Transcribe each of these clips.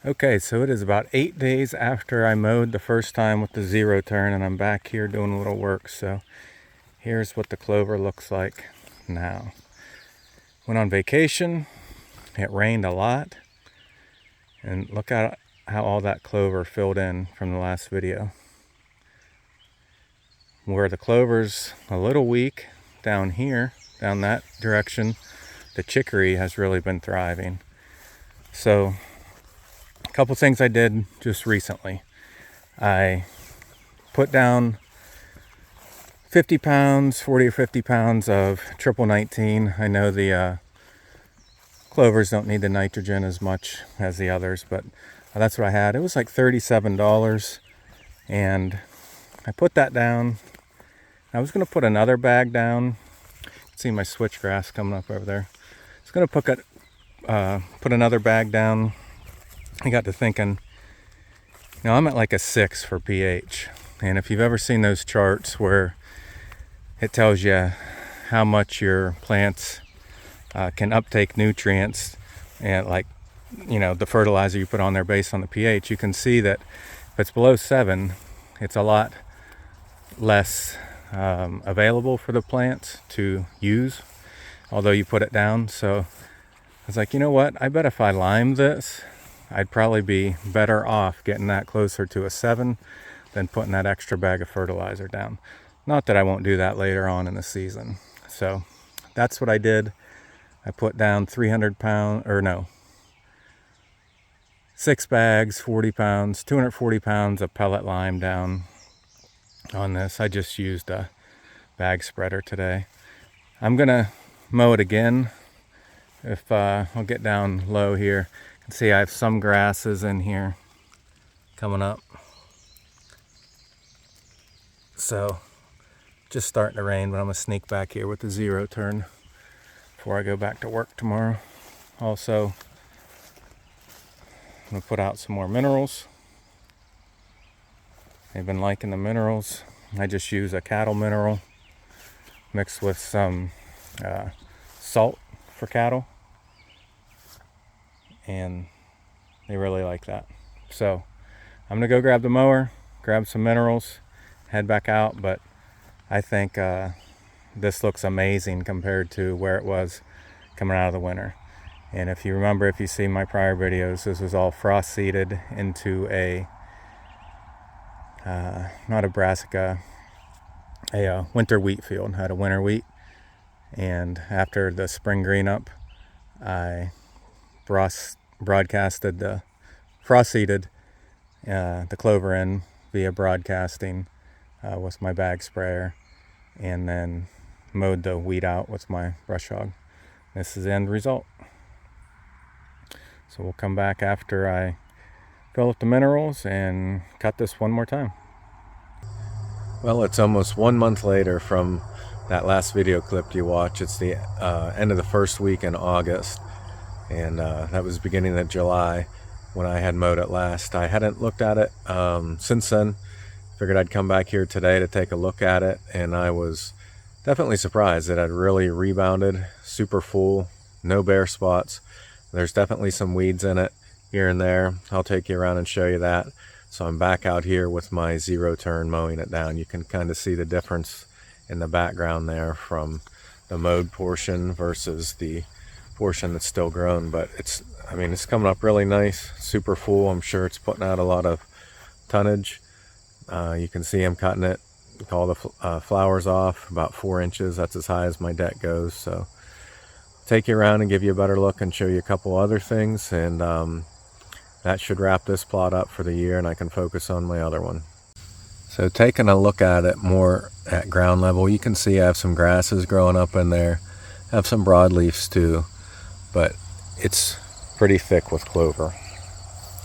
Okay, so it is about 8 days after I mowed the first time with the zero turn, and I'm back here doing a little work. So here's what the clover looks like now. Went on vacation, it rained a lot, and look at how all that clover filled in from the last video. Where the clover's a little weak down here, down that direction, the chicory has really been thriving. So a couple things I did just recently. I put down 50 pounds, 40 or 50 pounds of triple 19. I know the clovers don't need the nitrogen as much as the others, but that's what I had. It was like $37, and I put that down. I was going to put another bag down. See my switchgrass coming up over there. I was going to put another bag down. I got to thinking, I'm at like a 6 for pH. And if you've ever seen those charts where it tells you how much your plants can uptake nutrients, and the fertilizer you put on there based on the pH, you can see that if it's below 7, it's a lot less available for the plants to use, although you put it down. So I was like, you know what? I bet if I lime this, I'd probably be better off getting that closer to a 7 than putting that extra bag of fertilizer down. Not that I won't do that later on in the season. So that's what I did. I put down 6 bags, 40 pounds, 240 pounds of pellet lime down on this. I just used a bag spreader today. I'm gonna mow it again. If I'll get down low here. You can see I have some grasses in here coming up. So just starting to rain, but I'm gonna sneak back here with the zero turn before I go back to work tomorrow. Also, I'm gonna put out some more minerals. They've been liking the minerals. I just use a cattle mineral mixed with some salt for cattle, and they really like that. So I'm gonna go grab the mower, grab some minerals, head back out. But I think this looks amazing compared to where it was coming out of the winter. And if you remember, if you see my prior videos, this was all frost seeded into a not a brassica, a winter wheat field. Had a winter wheat, and after the spring green up, I broadcasted the frost seeded the clover in via broadcasting with my bag sprayer, and then mowed the weed out with my brush hog. This is the end result. So we'll come back after I fill up the minerals and cut this one more time. Well, it's almost 1 month later from that last video clip you watched. It's the end of the first week in August, and that was beginning of July when I had mowed it last. I hadn't looked at it since then. Figured I'd come back here today to take a look at it, and I was definitely surprised that it had really rebounded, super full, no bare spots. There's definitely some weeds in it here and there. I'll take you around and show you that. So I'm back out here with my zero turn mowing it down. You can kind of see the difference in the background there from the mowed portion versus the portion that's still grown. But it's coming up really nice, super full. I'm sure it's putting out a lot of tonnage. You can see I'm cutting it, all the flowers off about 4 inches. That's as high as my deck goes. So take you around and give you a better look and show you a couple other things, and that should wrap this plot up for the year, and I can focus on my other one. So taking a look at it more at ground level, you can see I have some grasses growing up in there. I have some broadleafs too, but it's pretty thick with clover,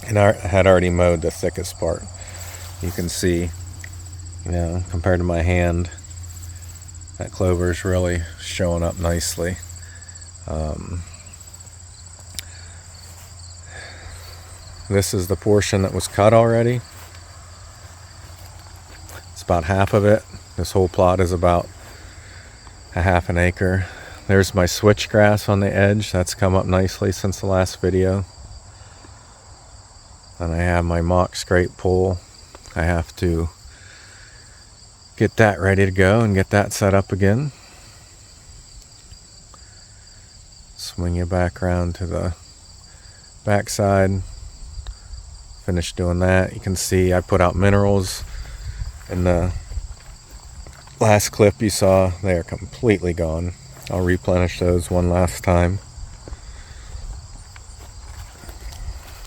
and I had already mowed the thickest part. You can see, compared to my hand, that clover is really showing up nicely. This is the portion that was cut already. It's about half of it. This whole plot is about a half an acre. There's my switchgrass on the edge. That's come up nicely since the last video. And I have my mock scrape pole. I have to get that ready to go and get that set up again. Swing you back around to the back side. Finished doing that. You can see I put out minerals in the last clip you saw. They are completely gone. I'll replenish those one last time.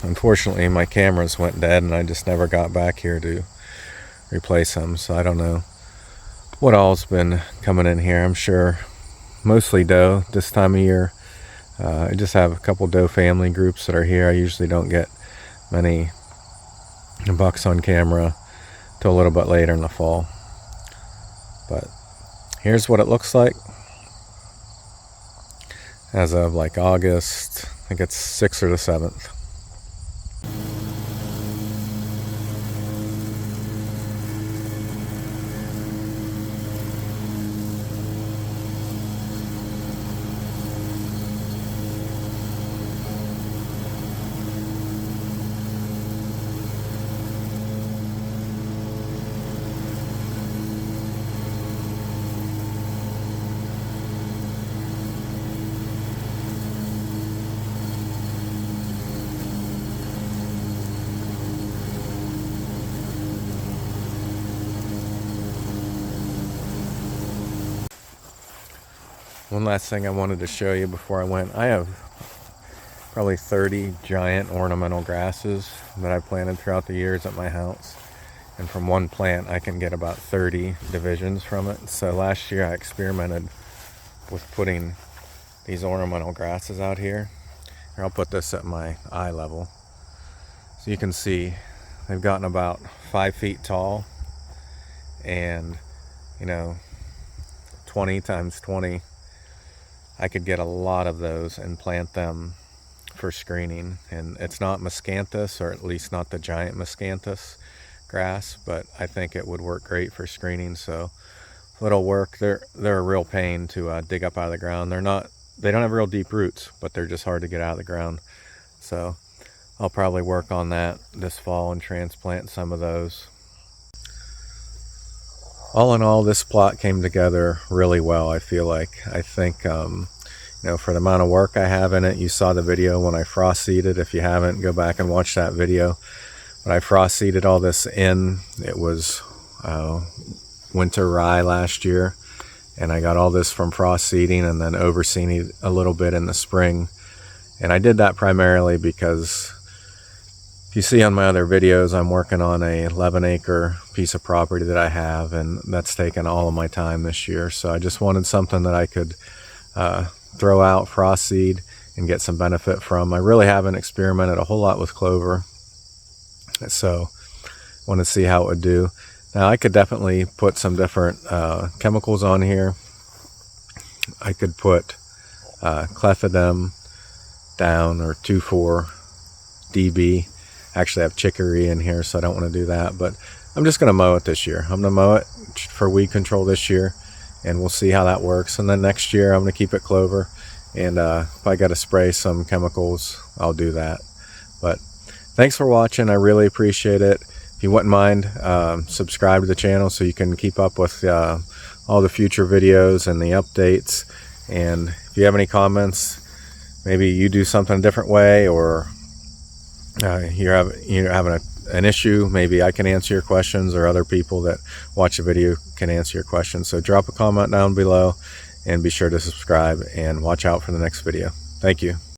Unfortunately, my cameras went dead and I just never got back here to replace them, so I don't know what all's been coming in here. I'm sure mostly doe this time of year. I just have a couple doe family groups that are here. I usually don't get many bucks on camera till a little bit later in the fall. But here's what it looks like as of like August, I think it's 6th or the 7th. One last thing I wanted to show you before I went. I have probably 30 giant ornamental grasses that I planted throughout the years at my house. And from one plant I can get about 30 divisions from it. So last year I experimented with putting these ornamental grasses out here. Here, I'll put this at my eye level. So you can see they've gotten about 5 feet tall. And, you know, 20 times 20. I could get a lot of those and plant them for screening. And it's not miscanthus, or at least not the giant miscanthus grass, but I think it would work great for screening. So it'll work. They're a real pain to dig up out of the ground. They don't have real deep roots, but they're just hard to get out of the ground. So I'll probably work on that this fall and transplant some of those. All in all, this plot came together really well, I feel like. I think, you know, for the amount of work I have in it, you saw the video when I frost seeded. If you haven't, go back and watch that video. But I frost seeded all this in. It was winter rye last year. And I got all this from frost seeding and then overseeding a little bit in the spring. And I did that primarily because if you see on my other videos, I'm working on a 11-acre piece of property that I have, and that's taken all of my time this year. So I just wanted something that I could throw out, frost seed, and get some benefit from. I really haven't experimented a whole lot with clover, so I want to see how it would do. Now I could definitely put some different chemicals on here. I could put clefidem down, or 2,4-DB. Actually, I have chicory in here, so I don't want to do that. But I'm just going to mow it this year. I'm going to mow it for weed control this year, and we'll see how that works. And then next year, I'm going to keep it clover. And if I got to spray some chemicals, I'll do that. But thanks for watching. I really appreciate it. If you wouldn't mind, subscribe to the channel so you can keep up with all the future videos and the updates. And if you have any comments, maybe you do something a different way, or you're having an issue, maybe I can answer your questions, or other people that watch the video can answer your questions. So drop a comment down below and be sure to subscribe and watch out for the next video. Thank you.